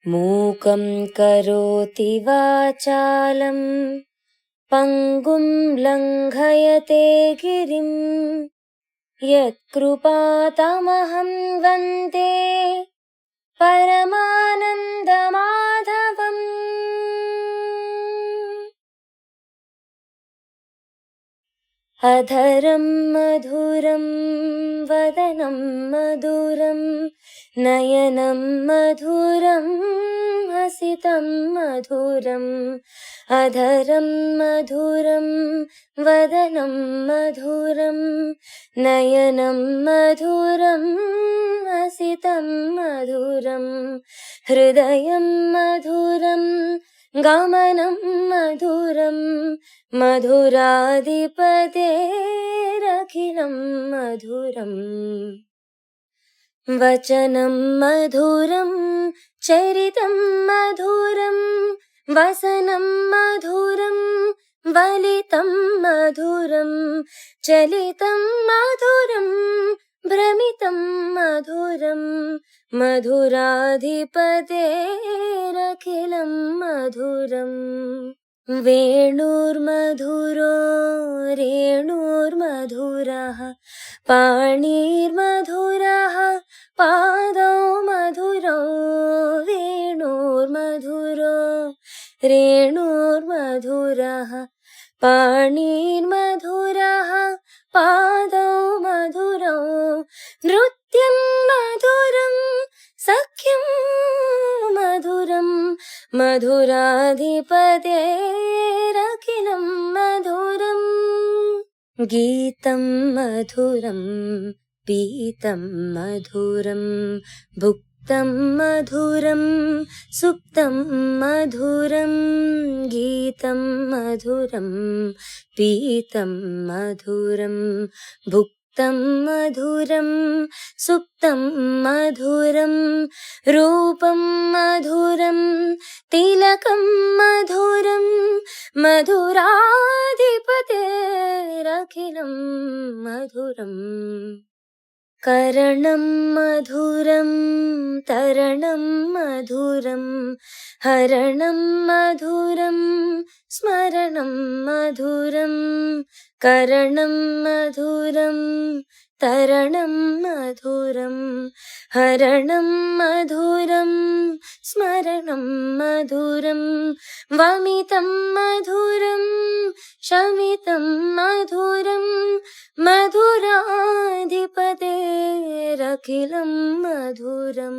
మూకం కరోతి వాచాలం పంగుం లంఘయతే గిరిం యత్కృపాతమహం వందే పరమానందమాధవం. అధరం మధురం వదనం మధురం నయనం మధురం హసితం మధురం. అధరం మధురం వదనం మధురం నయనం మధురం హసితం మధురం. హృదయం మధురం గమనం మధురం మధురాధిపతేరఖిలం మధురం. వచనం మధురం చరితం మధురం వసనం మధురం వలితం మధురం. చలితం మధురం భ్రమితం మధురం మధురాధిపతేరఖిలం మధురం. వేణుర్మధురో రేణుర్మధురః పాణిర్మధురః పాదౌ మధురౌ. వేణుర్మధురో రేణుర్మధురః పాణిర్మధురః పాదౌ మధురౌ. నృత్యం మధురం సఖ్యం మధురం మధురాధిపతేరఖిలం మధురం. గీతం మధురం పీతం మధురం భుక్తం మధురం సుప్తం మధురం. గీతం మధురం పీతం మధురం భుక్తం మధురం సుప్తం మధురం. రూపం మధురం తిలకం మధురం మధురాధిపతేరఖిలం మధురం. కరణం మధురం తరణం మధురం హరణం మధురం స్మరణం మధురం. కరణం మధురం తరణం మధురం హరణం మధురం స్మరణం మధురం. వమితం మధురం శమితం మధురం మధురాధిపతేరఖిలం మధురం.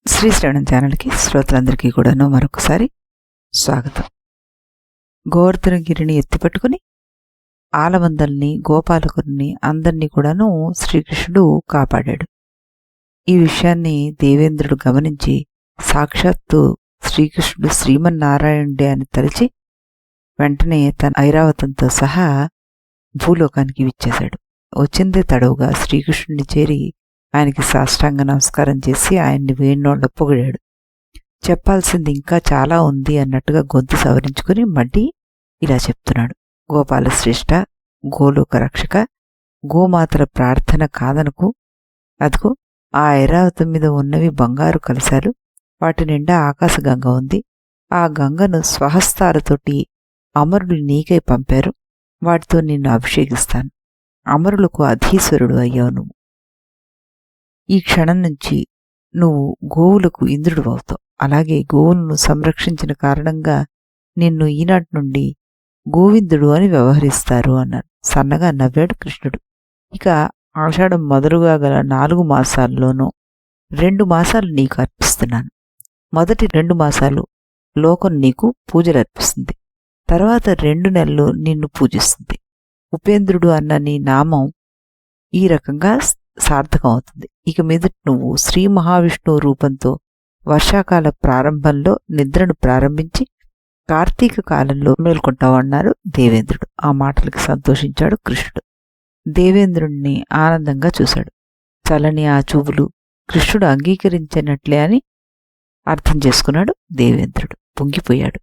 శ్రీ శ్రవణం ఛానల్కి శ్రోతలందరికీ కూడాను మరొకసారి స్వాగతం. గోవర్ధనగిరిని ఎత్తిపట్టుకుని ఆలవందల్ని గోపాలకుల్ని అందరినీ కూడాను శ్రీకృష్ణుడు కాపాడాడు. ఈ విషయాన్ని దేవేంద్రుడు గమనించి సాక్షాత్తు శ్రీకృష్ణుడు శ్రీమన్నారాయణుడే అని తలిచి వెంటనే తన ఐరావతంతో సహా భూలోకానికి విచ్చేశాడు. వచ్చిందే తడవుగా శ్రీకృష్ణుడిని చేరి ఆయనకి సాష్టాంగ నమస్కారం చేసి ఆయన్ని వేణోళ్ల పొగిడాడు. చెప్పాల్సింది ఇంకా చాలా ఉంది అన్నట్టుగా గొంతు సవరించుకుని మళ్ళీ ఇలా చెప్తున్నాడు. గోపాలశ్రేష్ఠ, గోలోక రక్షక, గోమాతల ప్రార్థన కాదనుకు. అదిగో ఆ ఐరావతం మీద ఉన్నవి బంగారు కలశాలు, వాటి నిండా ఆకాశగంగ ఉంది. ఆ గంగను స్వహస్తాలతోటి అమరులు నీకై పంపారు. వాటితో నిన్ను అభిషేకిస్తాను. అమరులకు అధీశ్వరుడు అయ్యావు నువ్వు. ఈ క్షణం నుంచి నువ్వు గోవులకు ఇంద్రుడు అవుతావు. అలాగే గోవులను సంరక్షించిన కారణంగా నిన్ను ఈనాటి నుండి గోవిందుడు అని వ్యవహరిస్తారు అన్నాడు. సన్నగా నవ్వాడు కృష్ణుడు. ఇక ఆషాఢం మొదలుగా గల 4 మాసాల్లోనూ 2 మాసాలు నీకు అర్పిస్తున్నాను. మొదటి 2 మాసాలు లోకం నీకు పూజలు అర్పిస్తుంది. తర్వాత 2 నెలలు నిన్ను పూజిస్తుంది. ఉపేంద్రుడు అన్న నీ నామం ఈ రకంగా సార్థకం అవుతుంది. ఇక మీదట నువ్వు శ్రీ మహావిష్ణువు రూపంతో వర్షాకాల ప్రారంభంలో నిద్రను ప్రారంభించి కార్తీక కాలంలో మేల్కొంటావన్నారు దేవేంద్రుడు. ఆ మాటలకి సంతోషించాడు కృష్ణుడు. దేవేంద్రుణ్ణి ఆనందంగా చూశాడు. చలని ఆ చూపులు కృష్ణుడు అంగీకరించినట్లే అని అర్థం చేసుకున్నాడు దేవేంద్రుడు. పొంగిపోయాడు.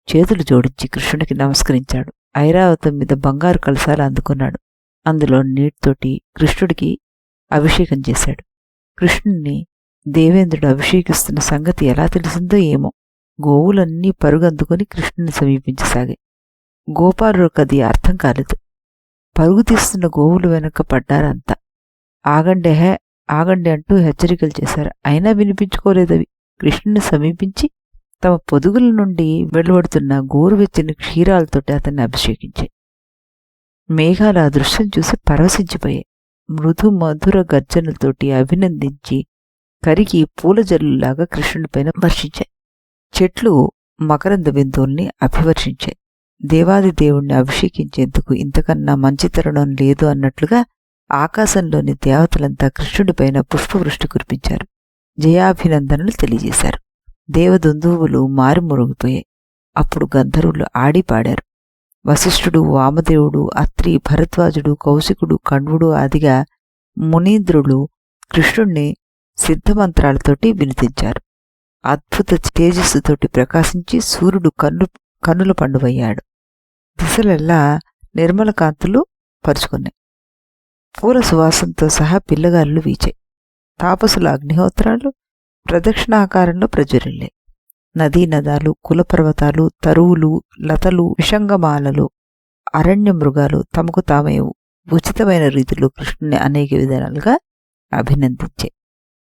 చేతులు జోడించి కృష్ణుడికి నమస్కరించాడు. ఐరావతం మీద బంగారు కలశాలు అందుకున్నాడు. అందులో నీటితోటి కృష్ణుడికి అభిషేకం చేశాడు. కృష్ణుణ్ణి దేవేంద్రుడు అభిషేకిస్తున్న సంగతి ఎలా తెలిసిందో ఏమో. గోవులన్నీ పరుగందుకొని కృష్ణుని సమీపించసాగాయి. గోపాలుడికది అర్థం కాలేదు. పరుగు తీస్తున్న గోవులు వెనక పడ్డారంతా. ఆగండి ఆగండి అంటూ హెచ్చరికలు చేశారు. అయినా వినిపించుకోలేదవి. కృష్ణుని సమీపించి తమ పొదుగుల నుండి వెలువడుతున్న గోరువెచ్చని క్షీరాలతోటి అతన్ని అభిషేకించాయి. మేఘాలు ఆ దృశ్యం చూసి పరవశించిపోయాయి. మృదు మధుర గర్జనలతోటి అభినందించి కరిగి పూలజల్లులాగా కృష్ణుడిపైన వర్షించాయి. చెట్లు మకరంద బిందువుల్ని అభివర్షించాయి. దేవాది దేవుణ్ణి అభిషేకించేందుకు ఇంతకన్నా మంచి తరుణం లేదు అన్నట్లుగా ఆకాశంలోని దేవతలంతా కృష్ణుడిపైన పుష్పవృష్టి కురిపించారు. జయాభినందనలు తెలియజేశారు. దేవదుందువులు మారుమొరుగుపోయాయి. అప్పుడు గంధర్వులు ఆడిపాడారు. వశిష్ఠుడు, వామదేవుడు, అత్రి, భరద్వాజుడు, కౌశికుడు, కణ్వుడు ఆదిగా మునీంద్రులు కృష్ణుణ్ణి సిద్ధమంత్రాలతోటి వినిపించారు. అద్భుత తేజస్సుతోటి ప్రకాశించి సూర్యుడు కన్నుల పండువయ్యాడు. దిశలెల్లా నిర్మల కాంతులు పరుచుకున్నాయి. పూల సువాసంతో సహా పిల్లగాళ్ళు వీచాయి. తాపసుల అగ్నిహోత్రాలు ప్రదక్షిణాకారంలో ప్రజ్వరిల్లాయి. నదీ నదాలు, కులపర్వతాలు, తరువులు, లతలు, విషంగమాలలు, అరణ్య మృగాలు తమకు తామే ఉచితమైన రీతిలో కృష్ణుని అనేక విధాలుగా అభినందించాయి.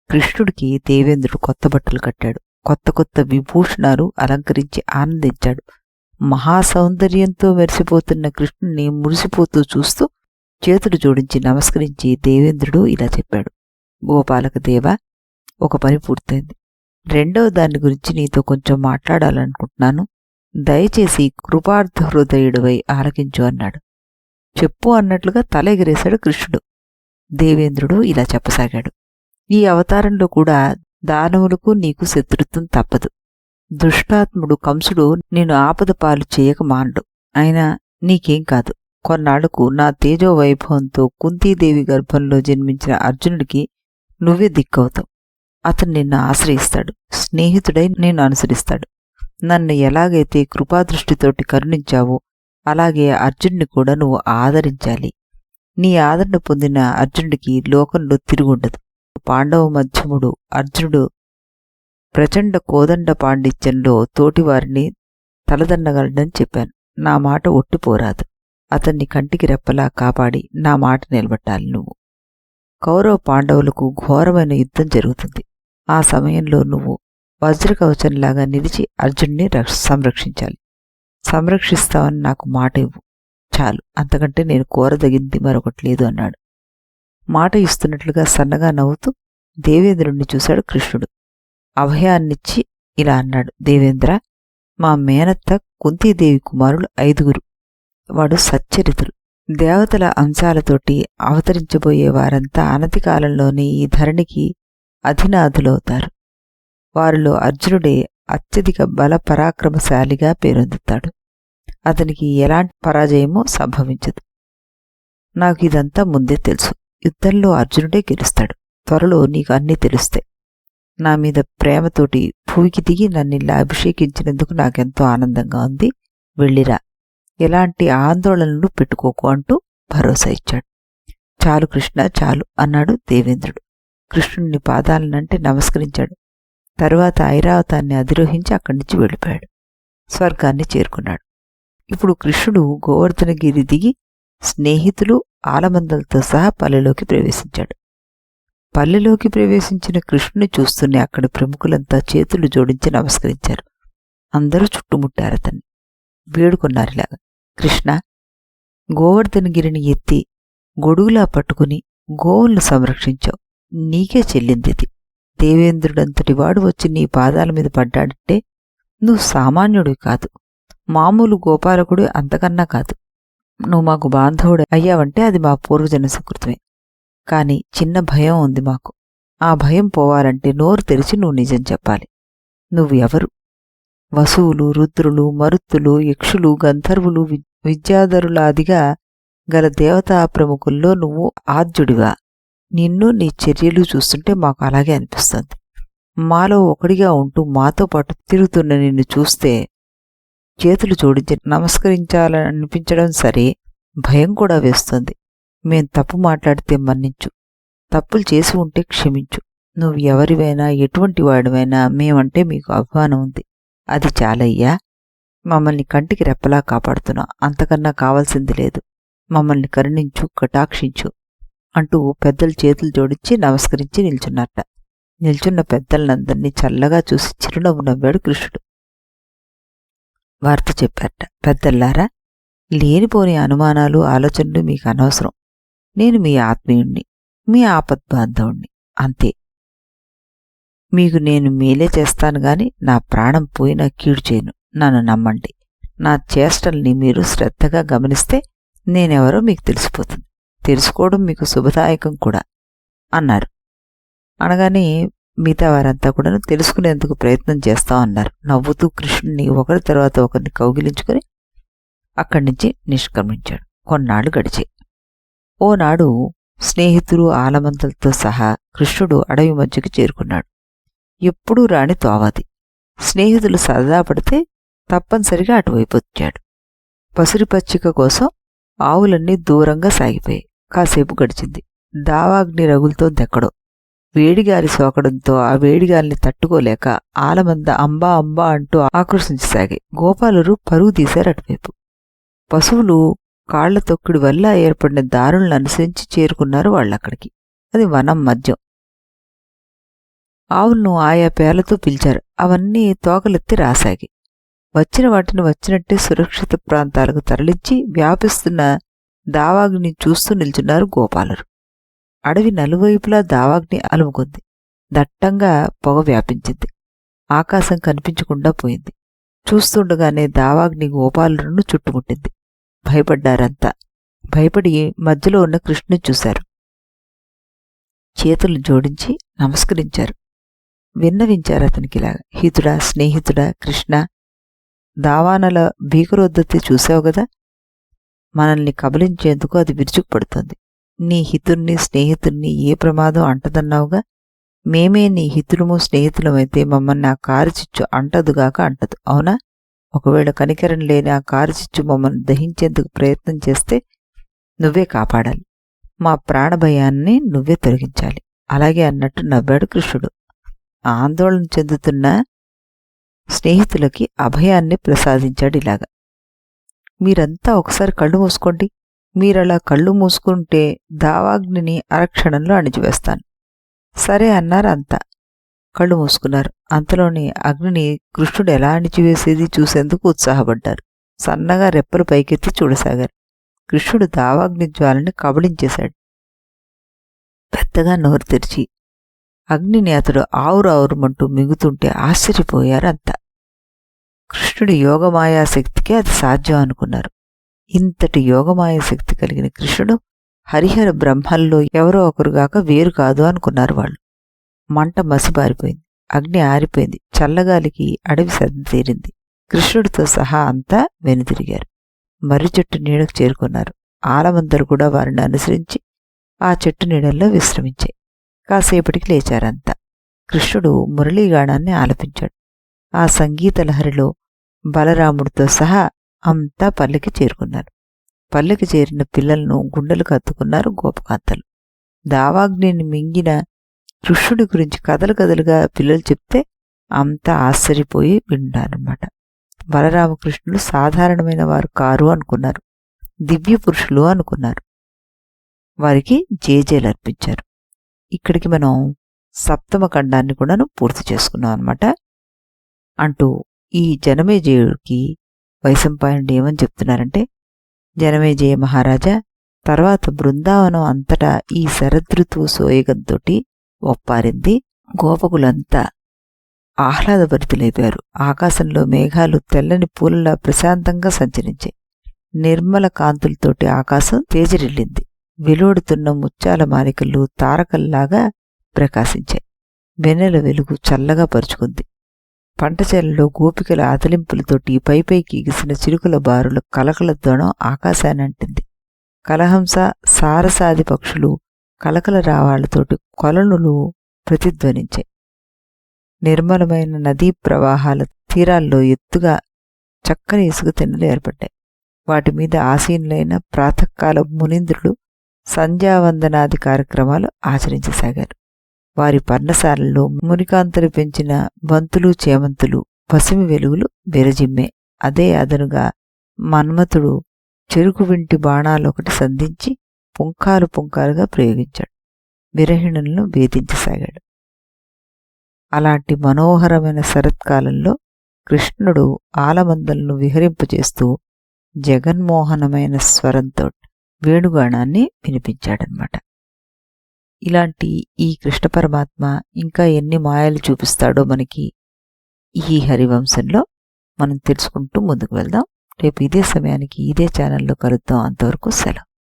కృష్ణుడికి దేవేంద్రుడు కొత్త బట్టలు కట్టాడు. కొత్త కొత్త విభూషణాలు అలంకరించి ఆనందించాడు. మహాసౌందర్యంతో మెరిసిపోతున్న కృష్ణుణ్ణి మురిసిపోతూ చూస్తూ చేతులు జోడించి నమస్కరించి దేవేంద్రుడు ఇలా చెప్పాడు. గోపాలక దేవా, ఒక పని పూర్తయింది. రెండవ దాని గురించి నీతో కొంచెం మాట్లాడాలనుకుంటున్నాను. దయచేసి కృపార్థ హృదయుడివై ఆలకించు అన్నాడు. చెప్పు అన్నట్లుగా తల ఎగిరేశాడు కృష్ణుడు. దేవేంద్రుడు ఇలా చెప్పసాగాడు. ఈ అవతారంలో కూడా దానవులకు నీకు శత్రుత్వం తప్పదు. దుష్టాత్ముడు కంసుడు నిన్ను ఆపద పాలు చేయక మానడు. అయినా నీకేం కాదు. కొన్నాళ్లకు నా తేజో వైభవంతో కుంతీదేవి గర్భంలో జన్మించిన అర్జునుడికి నువ్వే దిక్కవుతావు. అతను నిన్ను ఆశ్రయిస్తాడు. స్నేహితుడై నిన్ను అనుసరిస్తాడు. నన్ను ఎలాగైతే కృపాదృష్టితోటి కరుణించావో అలాగే అర్జునుడిని కూడా నువ్వు ఆదరించాలి. నీ ఆదరణ పొందిన అర్జునుడికి లోకంలో తిరుగుండదు. పాండవ మధ్యముడు అర్జునుడు ప్రచండ కోదండ పాండిత్యంలో తోటివారిని తలదన్నగలడని చెప్పాను. నా మాట ఒట్టిపోరాదు. అతన్ని కంటికి రెప్పలా కాపాడి నా మాట నిలబెట్టాలి నువ్వు. కౌరవ పాండవులకు ఘోరమైన యుద్ధం జరుగుతుంది. ఆ సమయంలో నువ్వు వజ్రకవచంలాగా నిలిచి అర్జున్ని సంరక్షించాలి. సంరక్షిస్తావని నాకు మాట ఇవ్వు. చాలు, అంతకంటే నేను కోరదగింది మరొకటి లేదు అన్నాడు. మాట ఇస్తున్నట్లుగా సన్నగా నవ్వుతూ దేవేంద్రుణ్ణి చూశాడు కృష్ణుడు. అభయాన్నిచ్చి ఇలా అన్నాడు. దేవేంద్ర, మా మేనత్త కుంతీదేవి కుమారులు 5. వాడు సచ్చరితులు. దేవతల అంశాలతోటి అవతరించబోయే వారంతా అనతి కాలంలోనే ఈ ధరణికి అధినాథులవుతారు. వారిలో అర్జునుడే అత్యధిక బల పరాక్రమశాలిగా పేరొందుతాడు. అతనికి ఎలాంటి పరాజయమో సంభవించదు. నాకు ఇదంతా ముందే తెలుసు. యుద్ధంలో అర్జునుడే గెలుస్తాడు. త్వరలో నీకు అన్నీ తెలుస్తాయి. నా మీద ప్రేమతోటి భూమికి దిగి నన్నిలా అభిషేకించినందుకు నాకెంతో ఆనందంగా ఉంది. వెళ్ళిరా, ఎలాంటి ఆందోళనలు పెట్టుకోకు అంటూ భరోసా ఇచ్చాడు. చాలు కృష్ణ, చాలు అన్నాడు దేవేంద్రుడు. కృష్ణుని పాదాలనంటే నమస్కరించాడు. తరువాత ఐరావతాన్ని అధిరోహించి అక్కడి నుంచి వెళ్ళిపోయాడు. స్వర్గాన్ని చేరుకున్నాడు. ఇప్పుడు కృష్ణుడు గోవర్ధనగిరి దిగి స్నేహితులు ఆలమందలతో సహా పల్లెలోకి ప్రవేశించాడు. పల్లెలోకి ప్రవేశించిన కృష్ణుని చూస్తూనే అక్కడి ప్రముఖులంతా చేతులు జోడించి నమస్కరించారు. అందరూ చుట్టుముట్టారతన్ని. వేడుకున్నారిలాగా. కృష్ణ, గోవర్ధనగిరిని ఎత్తి గొడుగులా పట్టుకుని గోవులను సంరక్షించావు. నీకే చెల్లిందిది. దేవేంద్రుడంతటి వాడు వచ్చి నీ పాదాల మీద పడ్డాడంటే నువ్వు సామాన్యుడివి కాదు. మామూలు గోపాలకుడు అంతకన్నా కాదు. నువ్వు మాకు బాంధవుడు అయ్యావంటే అది మా పూర్వజన సుకృతమే. కాని చిన్న భయం ఉంది మాకు. ఆ భయం పోవాలంటే నోరు తెరిచి నువ్వు నిజం చెప్పాలి. నువ్వు ఎవరు? వసువులు, రుద్రులు, మరుత్తులు, యక్షులు, గంధర్వులు, విద్యాధరులాదిగా గల దేవతా ప్రముఖుల్లో నువ్వు ఆద్యుడివా? నిన్ను నీ చర్యలు చూస్తుంటే మాకు అలాగే అనిపిస్తుంది. మాలో ఒకడిగా ఉంటూ మాతో పాటు తిరుగుతున్న నిన్ను చూస్తే చేతులు జోడించి నమస్కరించాలనిపించడం సరే, భయం కూడా వేస్తుంది. మేం తప్పు మాట్లాడితే మన్నించు. తప్పులు చేసి ఉంటే క్షమించు. నువ్వు ఎవరివైనా ఎటువంటి వాడివైనా మేమంటే మీకు అభిమానం ఉంది. అది చాలయ్యా. మమ్మల్ని కంటికి రెప్పలా కాపాడుతున్నావు. అంతకన్నా కావాల్సింది లేదు. మమ్మల్ని కరుణించు, కటాక్షించు అంటూ పెద్దలు చేతులు జోడించి నమస్కరించి నిల్చున్నట్ట. నిల్చున్న పెద్దలందరినీ చల్లగా చూసి చిరునవ్వు నవ్వాడు కృష్ణుడు. వార్త చెప్పారట. పెద్దల్లారా, లేనిపోని అనుమానాలు ఆలోచనలు మీకు అనవసరం. నేను మీ ఆత్మీయుణ్ణి, మీ ఆపద్బాంధవుణ్ణి, అంతే. మీకు నేను మేలే చేస్తాను గాని నా ప్రాణం పోయినా కీడు చేయను. నన్ను నమ్మండి. నా చేష్టల్ని మీరు శ్రద్ధగా గమనిస్తే నేనెవరో మీకు తెలిసిపోతుంది. తెలుసుకోవడం మీకు శుభదాయకం కూడా అన్నారు. అనగానే మిగతా వారంతా కూడా తెలుసుకునేందుకు ప్రయత్నం చేస్తామన్నారు. నవ్వుతూ కృష్ణుడిని ఒకరి తర్వాత ఒకరిని కౌగిలించుకొని అక్కడి నుంచి నిష్క్రమించాడు. కొన్నాళ్లు గడిచాయి. ఓనాడు స్నేహితులు ఆలమంతలతో సహా కృష్ణుడు అడవి మధ్యకి చేరుకున్నాడు. ఎప్పుడూ రాని తోవది. స్నేహితులు సరదా పడితే తప్పనిసరిగా అటువైపు వచ్చాడు. పసిరిపచ్చిక కోసం ఆవులన్నీ దూరంగా సాగిపోయాయి. కాసేపు గడిచింది. దావాగ్ని రగులుతోందెక్కడో. వేడిగాలి సోకడంతో ఆ వేడిగాలిని తట్టుకోలేక ఆలమంద అంబా అంబా అంటూ ఆకర్షించసాగాయి. గోపాలురు పరుగు తీశారు అటువైపు. పశువులు కాళ్ల తొక్కిడి వల్ల ఏర్పడిన దారులను అనుసరించి చేరుకున్నారు వాళ్ళక్కడికి. అది వనం మధ్యం. ఆవులను ఆయా పేర్లతో పిలిచారు. అవన్నీ తోకలెత్తి రాసాగి. వచ్చిన వాటిని వచ్చినట్టే సురక్షిత ప్రాంతాలకు తరలించి వ్యాపిస్తున్న దావాగ్ని చూస్తూ నిల్చున్నారు గోపాలురు. అడవి నలువైపులా దావాగ్ని అలుముకుంది. దట్టంగా పొగ వ్యాపించింది. ఆకాశం కనిపించకుండా పోయింది. చూస్తుండగానే దావాగ్ని గోపాలులను చుట్టుముట్టింది. భయపడ్డారంతా. భయపడి మధ్యలో ఉన్న కృష్ణుని చూశారు. చేతులు జోడించి నమస్కరించారు. విన్నవించారు అతనికిలాగా. హితుడా, స్నేహితుడా, కృష్ణ, దావానల భీకరోద్ధతి చూశావు గదా. మనల్ని కబలించేందుకు అది విరుచుకుపడుతోంది. నీ హితుణ్ణి, స్నేహితుణ్ణి ఏ ప్రమాదం అంటదన్నావుగా. మేమే నీ హితులము స్నేహితులమైతే మమ్మల్ని ఆ కారుచిచ్చు అంటదుగాక అంటదు. అవునా? ఒకవేళ కనికరం లేని ఆ కారుచిచ్చు మమ్మల్ని దహించేందుకు ప్రయత్నం చేస్తే నువ్వే కాపాడాలి. మా ప్రాణభయాన్ని నువ్వే తొలగించాలి. అలాగే అన్నట్టు నవ్వాడు కృష్ణుడు. ఆందోళన చెందుతున్న స్నేహితులకి అభయాన్ని ప్రసాదించాడు ఇలాగా. మీరంతా ఒకసారి కళ్ళు మూసుకోండి. మీరలా కళ్ళు మూసుకుంటే దావాగ్నిని అరక్షణంలో అణిచివేస్తాను. సరే అన్నారు అంతా. కళ్ళు మూసుకున్నారు. అంతలోని అగ్నిని కృష్ణుడు ఎలా అణిచివేసేది చూసేందుకు ఉత్సాహపడ్డారు. సన్నగా రెప్పలు పైకెత్తి చూడసాగారు. కృష్ణుడు దావాగ్ని జ్వాలని కబళించేశాడు. పెద్దగా నోరు తెరిచి అగ్నిని అతడు ఆవురావురుమంటూ మిగుతుంటే ఆశ్చర్యపోయారంతా. కృష్ణుడి యోగమాయాశక్తికి అది సాధ్యం అనుకున్నారు. ఇంతటి యోగమాయాశక్తి కలిగిన కృష్ణుడు హరిహర బ్రహ్మల్లో ఎవరో ఒకరుగాక వేరు కాదు అనుకున్నారు వాళ్ళు. మంట మసిబారిపోయింది. అగ్ని ఆరిపోయింది. చల్లగాలికి అడవి సద్ది తీరింది. కృష్ణుడితో సహా అంతా వెనుదిరిగారు. మర్రి చెట్టు నీడకు చేరుకున్నారు. ఆలమందరు కూడా వారిని అనుసరించి ఆ చెట్టు నీడల్లో విశ్రమించాయి. కాసేపటికి లేచారంతా. కృష్ణుడు మురళీగానాన్ని ఆలపించాడు. ఆ సంగీత లహరిలో బలరాముడితో సహా అంతా పల్లెకి చేరుకున్నారు. పల్లెకి చేరిన పిల్లలను గుండెలకు హత్తుకున్నారు గోపకాంతలు. దావాగ్నిని మింగిన కృష్ణుడి గురించి కథలు కథలుగా పిల్లలు చెప్తే అంతా ఆశ్చర్యపోయి విన్నారన్నమాట. బలరామకృష్ణులు సాధారణమైన వారు కారు అనుకున్నారు. దివ్య పురుషులు అనుకున్నారు. వారికి జేజేలు అర్పించారు. ఇక్కడికి మనం సప్తమ ఖండాన్ని కూడాను పూర్తి చేసుకున్నాం అన్నమాట. అంటూ ఈ జనమేజయుడికి వైశంపాయనుడు ఏమని చెప్తున్నారంటే, జనమేజయ మహారాజా, తర్వాత బృందావనం అంతటా ఈ శరదృతువు సోయగంతోటి ఒప్పారింది. గోపకులంతా ఆహ్లాదభరితులైపోయారు. ఆకాశంలో మేఘాలు తెల్లని పూలలా ప్రశాంతంగా సంచరించాయి. నిర్మల కాంతులతోటి ఆకాశం తేజరిల్లింది. వెలువడుతున్న ముత్యాల మాలికలు తారకల్లాగా ప్రకాశించాయి. వెన్నెల వెలుగు చల్లగా పరుచుకుంది. పంటచేలలో గోపికల ఆతలింపులతోటి పైపైకి ఎగిసిన చిరుకుల బారుల కలకల ధ్వనం ఆకాశానంటింది. కలహంస సారసాది పక్షులు కలకల రావాళ్లతోటి కొలనులు ప్రతిధ్వనించాయి. నిర్మలమైన నదీ ప్రవాహాల తీరాల్లో ఎత్తుగా చక్కని ఇసుక తిన్నలు ఏర్పడ్డాయి. వాటిమీద ఆసీనులైన ప్రాతకాల మునీంద్రులు సంధ్యావందనాది కార్యక్రమాలు ఆచరించసాగారు. వారి పర్ణశాలలో మునికాంతలు పెంచిన బంతులు చేమంతులు పసిమి వెలుగులు విరజిమ్మే. అదే అదనుగా మన్మథుడు చెరుకు వింటి బాణాలొకటి సంధించి పుంకాలు పుంకాలుగా ప్రయోగించాడు. విరహిణులను వేధించసాగాడు. అలాంటి మనోహరమైన శరత్కాలంలో కృష్ణుడు ఆలమందలను విహరింపజేస్తూ జగన్మోహనమైన స్వరంతో వేణుగానాన్ని వినిపించాడనమాట. ఇలాంటి ఈ కృష్ణ పరమాత్మ ఇంకా ఎన్ని మాయలు చూపిస్తాడో మనకి ఈ హరివంశంలో మనం తెలుసుకుంటూ ముందుకు వెళ్దాం. రేపు ఇదే సమయానికి ఇదే ఛానల్లో కలుద్దాం. అంతవరకు సెలవు.